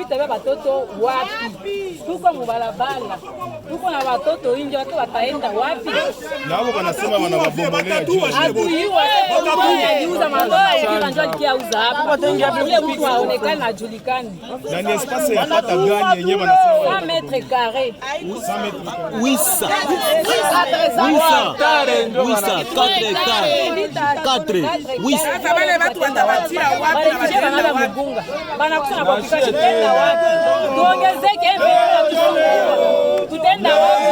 vita vya batoto wapi? Tuko mubalabala. Tuko na batoto inje watu wataenda wapi? Na wao wanasema wanawabombolea juu. Atuiwa anauza mandoa hivi njoo alikiauza hapa. Ile mtu aonekane ajulikane. Na ni espace ya pata gani yenyewe wanasema 100 mètres carrés. 100 mètres carrés. 800 wale watu watawatia wapi na wataenda wapi? Banakusana kwa kikashi tenda wapi? Tuongezeke tutenda wapi?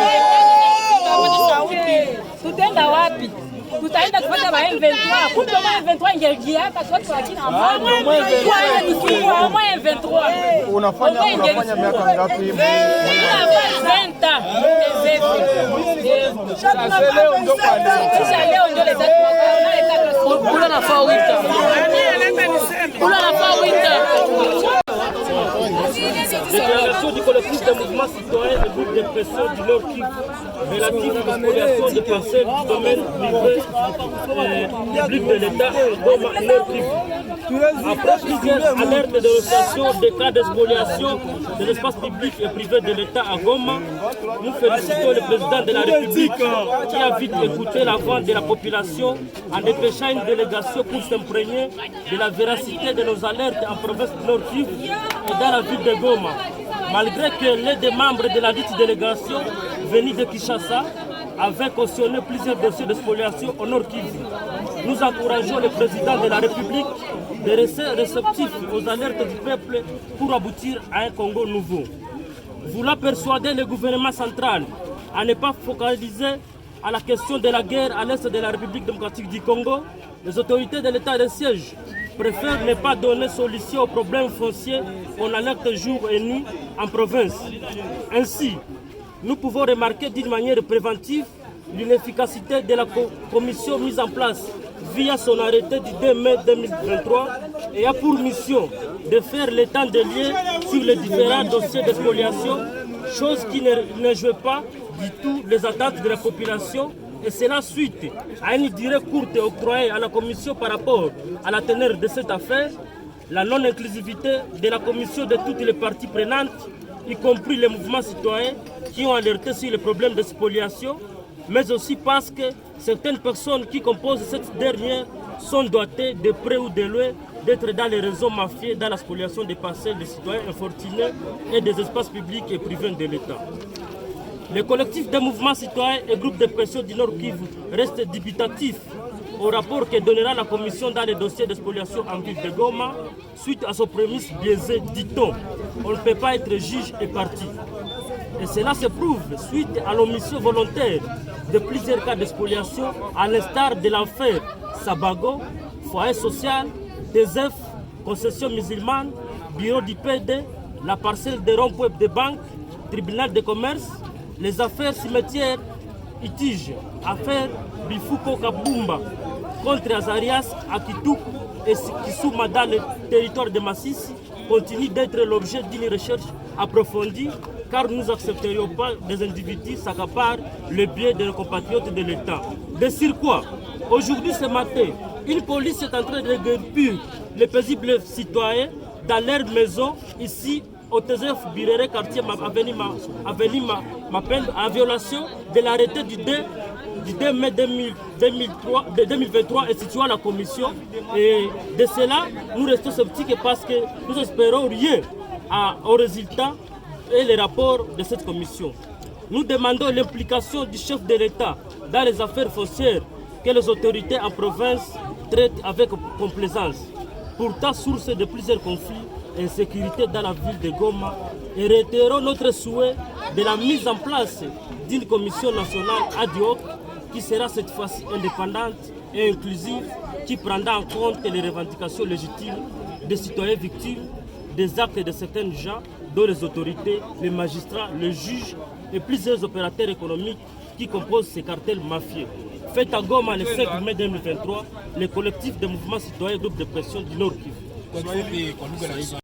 Tutenda wapi? Tutaenda kupata ba M23. Kumbe ma M23 ingeingia hata kwa lakini amani. Kwa M23. Unafanya miaka ngapi hivi? Leo ndio leta kula na fawita. Kula na fawita. Déclaration du collectif des mouvements citoyens et groupes de pression du Nord Kivu relative à la spoliation de parcelles du domaine privé public de l'État Goma Nord Kivu. Après plusieurs alertes de dénonciation des cas de spoliation de l'espace public et privé de l'État à Goma, nous félicitons le président de la République qui a vite écouté la voix de la population en dépêchant une délégation pour s'imprégner de la véracité de nos alertes en province du Nord Kivu et dans la ville de Goma. Malgré que l'un des membres de la dite délégation venus de Kinshasa avait cautionné plusieurs dossiers de spoliation au Nord Kivu, nous encourageons le président de la République de rester réceptif aux alertes du peuple pour aboutir à un Congo nouveau. Voulant persuader le gouvernement central à ne pas focaliser à la question de la guerre à l'est de la République démocratique du Congo, les autorités de l'état de siège préfèrent ne pas donner solution aux problèmes fonciers qu'on alerte jour et nuit en province. Ainsi, nous pouvons remarquer d'une manière préventive l'inefficacité de la commission mise en place via son arrêté du 2 mai 2023 et a pour mission de faire l'état des lieux sur les différents dossiers de spoliation, chose qui ne joue pas du tout les attentes de la population, et cela suite à une durée courte octroyée à la commission par rapport à la teneur de cette affaire, la non-inclusivité de la commission de toutes les parties prenantes, y compris les mouvements citoyens qui ont alerté sur les problèmes de spoliation, mais aussi parce que certaines personnes qui composent cette dernière sont dotées de près ou de loin d'être dans les réseaux mafieux dans la spoliation des parcelles des citoyens infortunés et des espaces publics et privés de l'État. Le collectif des mouvements citoyens et groupes de pression du Nord Kivu reste dubitatif au rapport que donnera la commission dans les dossiers de spoliation en ville de Goma suite à son prémisse biaisée, dit-on. On ne peut pas être juge et parti. Et cela se prouve suite à l'omission volontaire de plusieurs cas de spoliation, à l'instar de l'affaire Sabago, foyer social, DSF, concession musulmane, bureau du PD, la parcelle de rond-point de banque, tribunal de commerce, les affaires cimetières, Itige, affaire Bifuko Kabumba, contre Azarias, Akituk et Kisuma dans le territoire de Massissi, continue d'être l'objet d'une recherche approfondie, car nous n'accepterions pas des individus s'accaparent le biais de nos compatriotes de l'État. De surcroît, aujourd'hui ce matin, une police est en train de guerpir les paisibles citoyens dans leur maison, ici au TZF Birere, quartier avenue Mapende, en violation de l'arrêté du 2 mai 2023 instituant la commission. Et de cela, nous restons sceptiques parce que nous espérons rien au résultat et les rapports de cette commission. Nous demandons l'implication du chef de l'État dans les affaires foncières que les autorités en province traitent avec complaisance. Pourtant, source de plusieurs conflits et insécurité dans la ville de Goma, et réitérons notre souhait de la mise en place d'une commission nationale ad hoc qui sera cette fois-ci indépendante et inclusive, qui prendra en compte les revendications légitimes des citoyens victimes des actes de certains gens dont les autorités, les magistrats, les juges et plusieurs opérateurs économiques qui composent ces cartels mafieux. Fait à Goma le 5 mai 2023, le collectif des mouvements citoyens et groupes de pression du Nord Kivu.